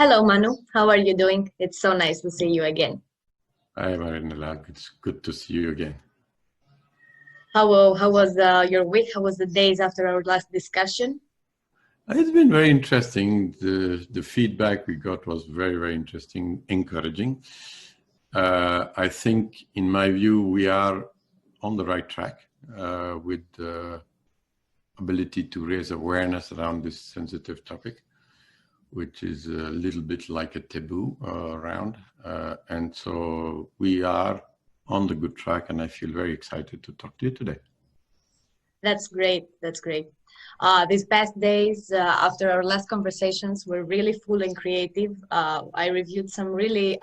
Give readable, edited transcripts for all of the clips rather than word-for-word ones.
Hello, Manu. How are you doing? It's so nice to see you again. Hi, Marinela. It's good to see you again. How was your week? How was the days after our last discussion? It's been very interesting. The feedback we got was very interesting, encouraging. I think, in my view, we are on the right track with the ability to raise awareness around this sensitive topic, which is a little bit like a taboo around. And so we are on the good track, and I feel very excited to talk to you today. That's great. That's great. These past days, after our last conversations, were really full and creative. I reviewed some really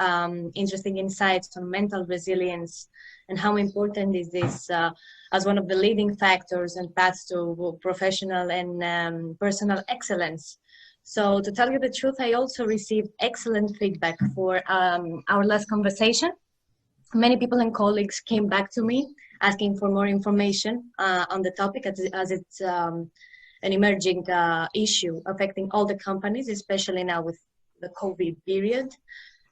interesting insights on mental resilience and how important is this as one of the leading factors and paths to professional and personal excellence. So to tell you the truth, I also received excellent feedback for our last conversation. Many people and colleagues came back to me asking for more information on the topic as it's an emerging issue affecting all the companies, especially now with the COVID period.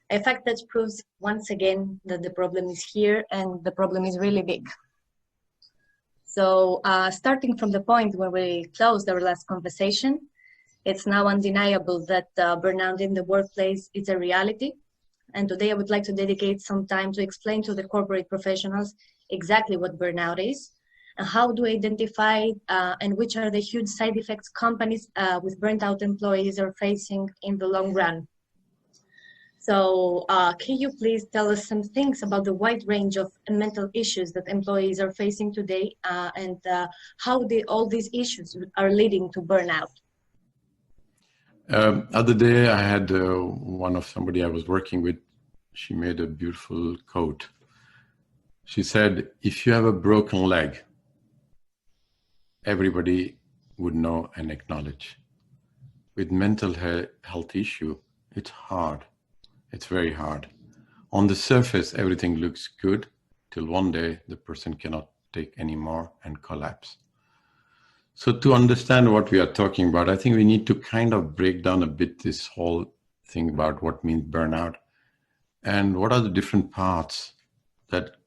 A fact that proves once again that the problem is here and the problem is really big. So starting from the point where we closed our last conversation, it's now undeniable that burnout in the workplace is a reality. And today I would like to dedicate some time to explain to the corporate professionals exactly what burnout is, and how to identify and which are the huge side effects companies with burnt out employees are facing in the long run. So can you please tell us some things about the wide range of mental issues that employees are facing today and how all these issues are leading to burnout? Other day, I had one of somebody I was working with. She made a beautiful quote. She said, if you have a broken leg, everybody would know and acknowledge. With mental health issue, it's hard. It's very hard. On the surface, everything looks good till one day the person cannot take anymore and collapse. So to understand what we are talking about, I think we need to kind of break down a bit this whole thing about what means burnout and what are the different paths that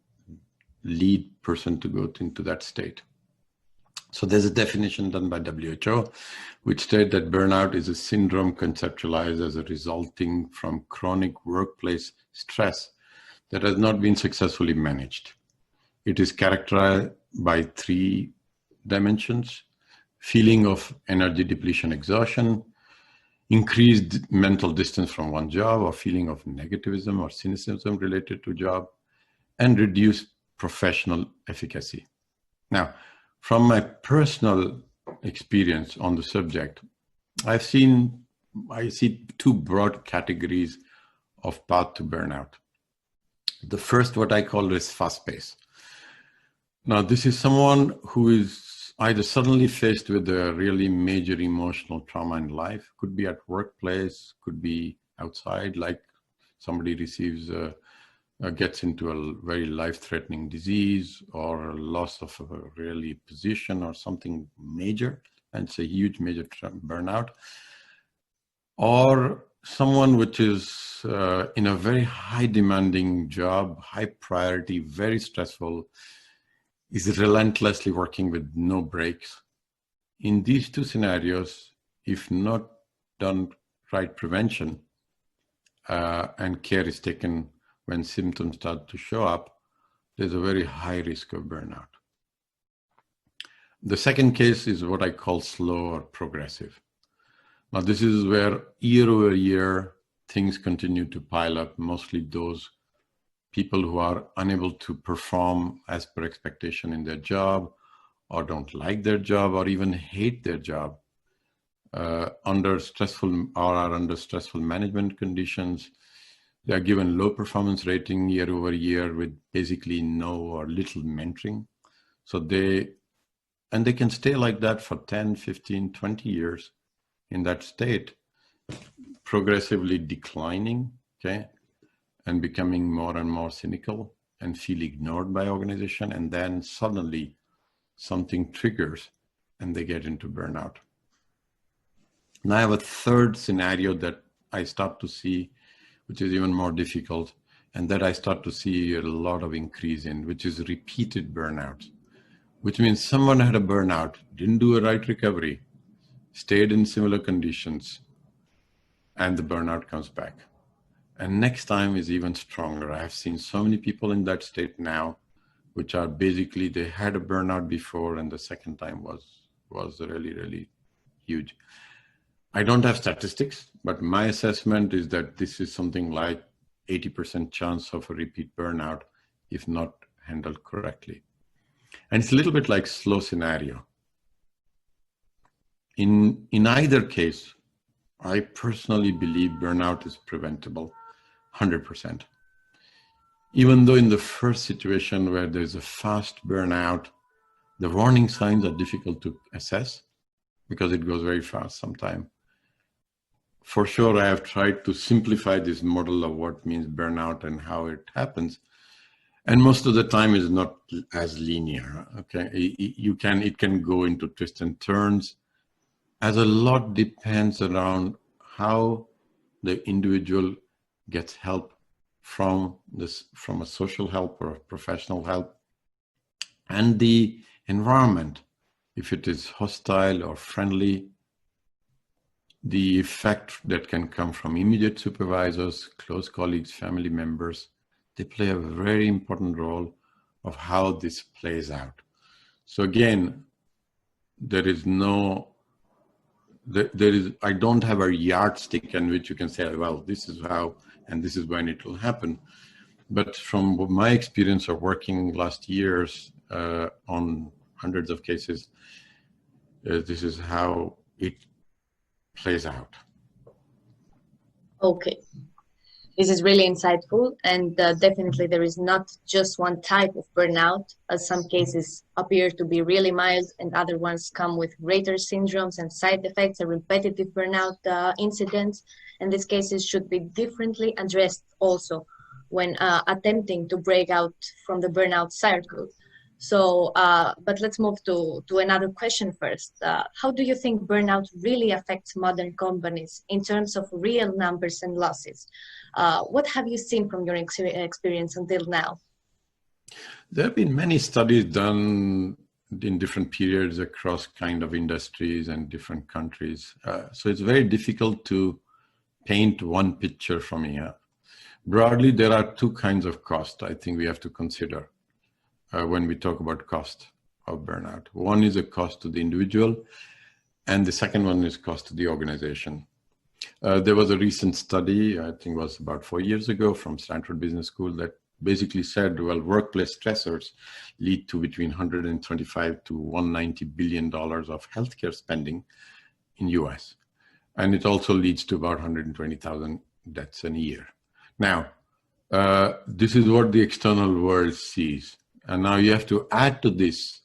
lead person to go into that state. So there's a definition done by WHO, which states that burnout is a syndrome conceptualized as a resulting from chronic workplace stress that has not been successfully managed. It is characterized by three dimensions: feeling of energy depletion, exhaustion, increased mental distance from one job, or feeling of negativism or cynicism related to job, and reduced professional efficacy. Now, from my personal experience on the subject, I see two broad categories of path to burnout. The first, what I call is fast pace. Now, this is someone who is either suddenly faced with a really major emotional trauma in life, could be at workplace, could be outside, like somebody gets into a very life-threatening disease or a loss of a really position or something major, and it's a huge major burnout. Or someone which is in a very high demanding job, high priority, very stressful, is relentlessly working with no breaks. In these two scenarios, if not done right prevention and care is taken when symptoms start to show up, there's a very high risk of burnout. The second case is what I call slow or progressive. Now, this is where year over year, things continue to pile up, mostly those people who are unable to perform as per expectation in their job, or don't like their job, or even hate their job, under stressful management conditions. They are given low performance rating year over year with basically no or little mentoring. So they can stay like that for 10, 15, 20 years in that state, progressively declining, okay, and becoming more and more cynical and feel ignored by organization. And then suddenly something triggers and they get into burnout. Now I have a third scenario that I start to see, which is even more difficult, and that I start to see a lot of increase in, which is repeated burnouts, which means someone had a burnout, didn't do a right recovery, stayed in similar conditions, and the burnout comes back. And next time is even stronger. I have seen so many people in that state now, which are basically, they had a burnout before and the second time was really, really huge. I don't have statistics, but my assessment is that this is something like 80% chance of a repeat burnout if not handled correctly. And it's a little bit like slow scenario. In either case, I personally believe burnout is preventable, 100%. Even though in the first situation where there's a fast burnout, the warning signs are difficult to assess because it goes very fast sometimes. For sure, I have tried to simplify this model of what means burnout and how it happens. And most of the time is not as linear, okay? It can go into twists and turns, as a lot depends around how the individual gets help from a social help or a professional help, and the environment, if it is hostile or friendly, the effect that can come from immediate supervisors, close colleagues, family members, they play a very important role of how this plays out. So again, I don't have a yardstick in which you can say, well, this is how, and this is when it will happen. But from my experience of working last years on hundreds of cases, this is how it plays out. Okay. This is really insightful, and definitely there is not just one type of burnout, as some cases appear to be really mild and other ones come with greater syndromes and side effects and repetitive burnout incidents. And these cases should be differently addressed also when attempting to break out from the burnout circle. So, but let's move to another question first. How do you think burnout really affects modern companies in terms of real numbers and losses? What have you seen from your experience until now? There have been many studies done in different periods across kind of industries and different countries. So it's very difficult to paint one picture from here. Broadly, there are two kinds of cost I think we have to consider when we talk about cost of burnout. One is a cost to the individual, and the second one is cost to the organization. There was a recent study, I think it was about 4 years ago, from Stanford Business School that basically said, well, workplace stressors lead to between 125 to 190 billion dollars of healthcare spending in US. And it also leads to about 120,000 deaths a year. Now, this is what the external world sees. And now you have to add to this,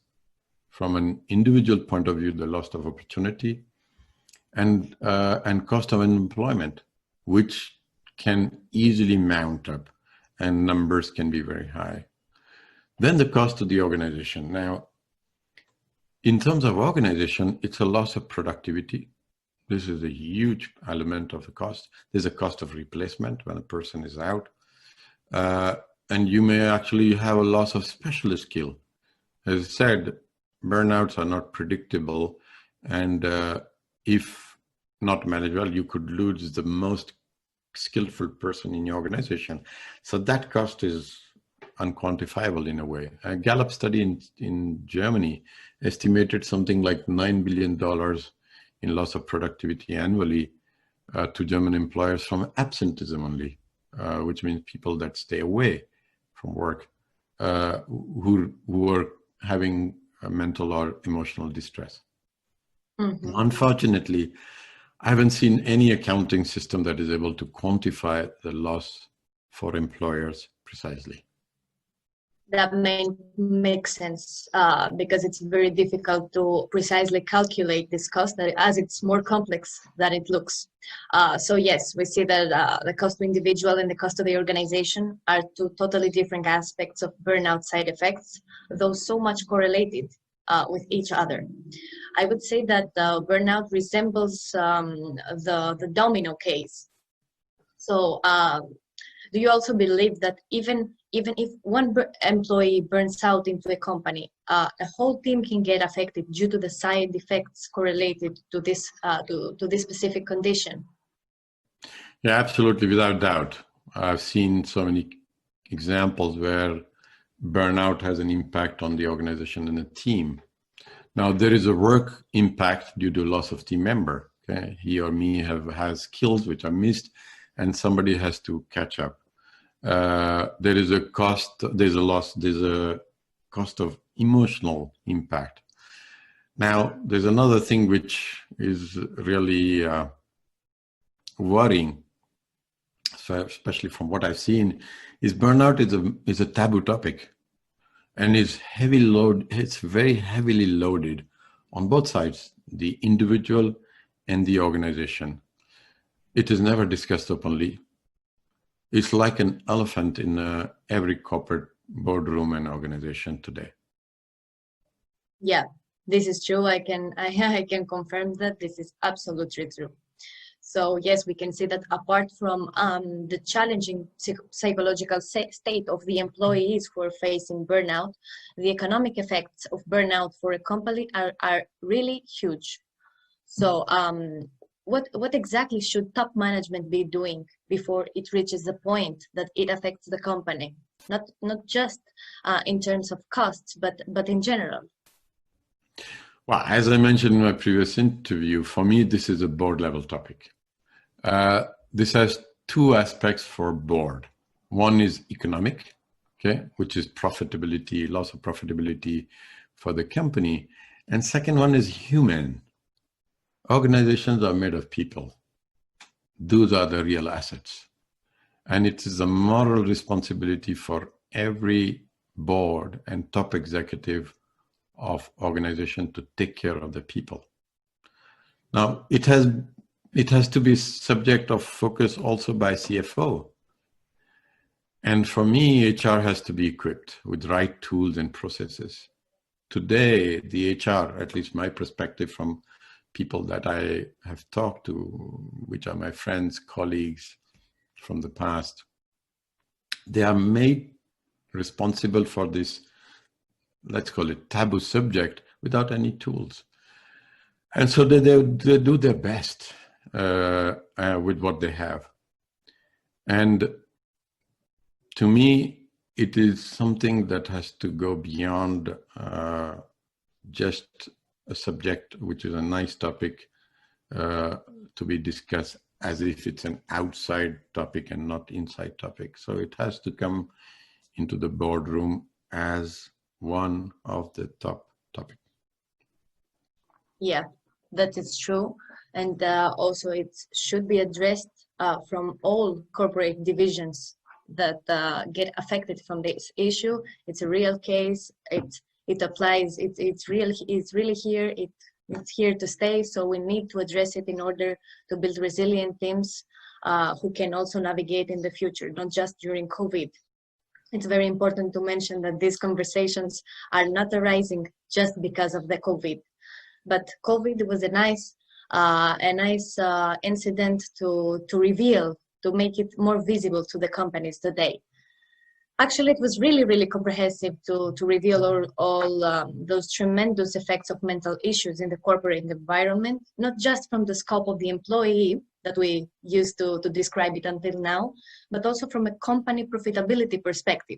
from an individual point of view, the loss of opportunity and cost of unemployment, which can easily mount up, and numbers can be very high. Then the cost to the organization. Now, in terms of organization, it's a loss of productivity. This is a huge element of the cost. There's a cost of replacement when a person is out. And you may actually have a loss of specialist skill. As I said, burnouts are not predictable. And if not managed well, you could lose the most skillful person in your organization. So that cost is unquantifiable in a way. A Gallup study in Germany estimated something like $9 billion in loss of productivity annually to German employers from absenteeism only, which means people that stay away from work who are having a mental or emotional distress. Mm-hmm. Unfortunately, I haven't seen any accounting system that is able to quantify the loss for employers precisely. That makes sense because it's very difficult to precisely calculate this cost as it's more complex than it looks. So yes, we see that the cost to individual and the cost to the organization are two totally different aspects of burnout side effects, though so much correlated with each other. I would say that burnout resembles the domino case. So do you also believe that even if one employee burns out into a company, a whole team can get affected due to the side effects correlated to this specific condition? Yeah, absolutely, without doubt. I've seen so many examples where burnout has an impact on the organization and the team. Now, there is a work impact due to loss of team member. Okay, he or me has skills which are missed, and somebody has to catch up. There is a cost. There's a loss. There's a cost of emotional impact. Now, there's another thing which is really worrying, so especially from what I've seen, is burnout is a taboo topic, and it's very heavily loaded on both sides, the individual and the organization. It is never discussed openly. It's like an elephant in every corporate boardroom and organization today. Yeah, this is true. I can confirm that this is absolutely true. So yes, we can see that apart from the challenging psychological state of the employees who are facing burnout, the economic effects of burnout for a company are really huge. So what exactly should top management be doing before it reaches the point that it affects the company? Not just in terms of costs, but in general. Well, as I mentioned in my previous interview, for me, this is a board level topic. This has two aspects for board. One is economic, okay, which is profitability, loss of profitability for the company. And second one is human. Organizations are made of people. Those are the real assets. And it is a moral responsibility for every board and top executive of organization to take care of the people. Now, it has to be subject of focus also by CFO. And for me, HR has to be equipped with right tools and processes. Today, the HR, at least my perspective from people that I have talked to, which are my friends, colleagues from the past, they are made responsible for this, let's call it taboo subject, without any tools. And so they do their best with what they have. And to me, it is something that has to go beyond just a subject, which is a nice topic to be discussed as if it's an outside topic and not inside topic. So it has to come into the boardroom as one of the top topics. Yeah, that is true. And also it should be addressed from all corporate divisions that get affected from this issue. It's a real case. It applies. It's really here. It's here to stay. So we need to address it in order to build resilient teams who can also navigate in the future, not just during COVID. It's very important to mention that these conversations are not arising just because of the COVID, but COVID was a nice incident to reveal, to make it more visible to the companies today. Actually, it was really comprehensive to reveal all those tremendous effects of mental issues in the corporate environment, not just from the scope of the employee that we used to describe it until now, but also from a company profitability perspective.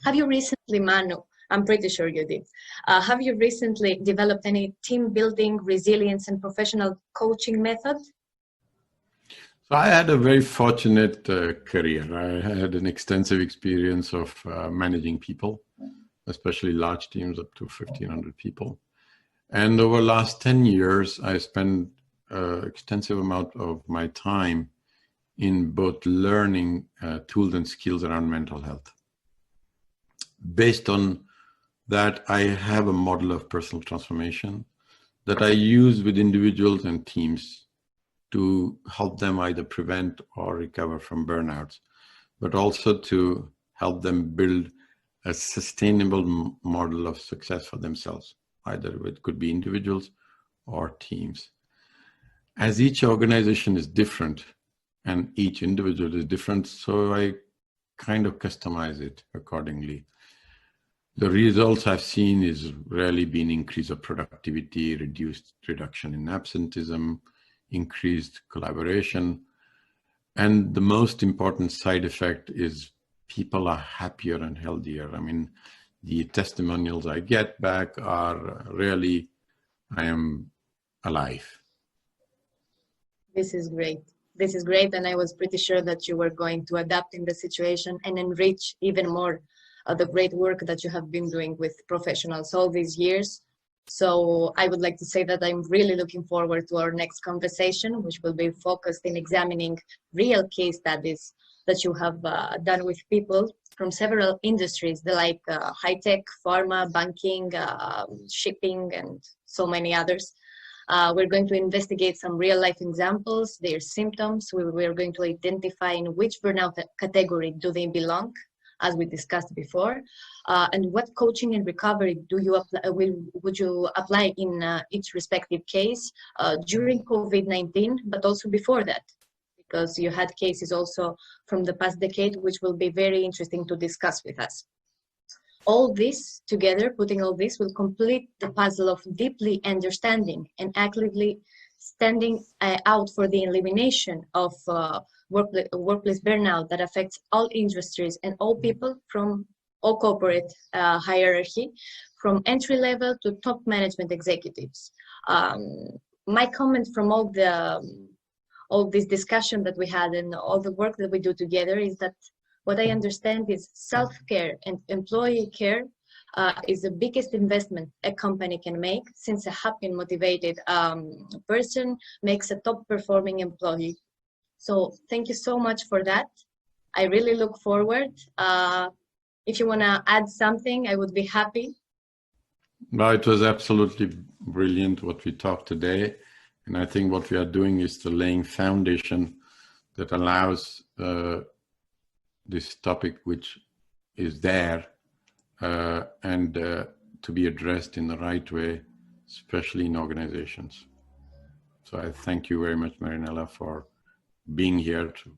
Have you recently, Manu, I'm pretty sure you did, have you recently developed any team building, resilience, and professional coaching method? So I had a very fortunate career. I had an extensive experience of managing people, especially large teams up to 1,500 people. And over the last 10 years, I spent extensive amount of my time in both learning tools and skills around mental health. Based on that, I have a model of personal transformation that I use with individuals and teams to help them either prevent or recover from burnouts, but also to help them build a sustainable model of success for themselves. Either it could be individuals or teams. As each organization is different and each individual is different. So I kind of customize it accordingly. The results I've seen is really been increase of productivity, reduction in absenteeism, increased collaboration. And the most important side effect is people are happier and healthier. I mean, the testimonials I get back are really, I am alive. This is great. This is great. And I was pretty sure that you were going to adapt in the situation and enrich even more the great work that you have been doing with professionals all these years. So I would like to say that I'm really looking forward to our next conversation, which will be focused in examining real case studies that you have done with people from several industries, like high-tech, pharma, banking, shipping, and so many others. We're going to investigate some real-life examples, their symptoms. We're going to identify in which burnout category do they belong, as we discussed before, and what coaching and recovery do you would you apply in each respective case during COVID-19, but also before that, because you had cases also from the past decade, which will be very interesting to discuss with us. All this together, putting all this, will complete the puzzle of deeply understanding and actively standing out for the elimination of workplace burnout that affects all industries and all people from all corporate hierarchy, from entry level to top management executives. My comment from all this discussion that we had and all the work that we do together is that what I understand is self-care and employee care is the biggest investment a company can make, since a happy and motivated person makes a top performing employee. So thank you so much for that. I really look forward. If you want to add something, I would be happy. No, it was absolutely brilliant what we talked today. And I think what we are doing is the laying foundation that allows this topic, which is there, and to be addressed in the right way, especially in organizations. So I thank you very much, Marinela, for being here to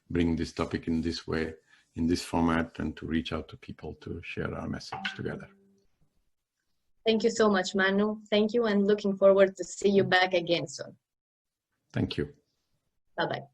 bring this topic in this way, in this format, and to reach out to people to share our message together. Thank you so much, Manu. Thank you, and looking forward to see you back again soon. Thank you. Bye-bye.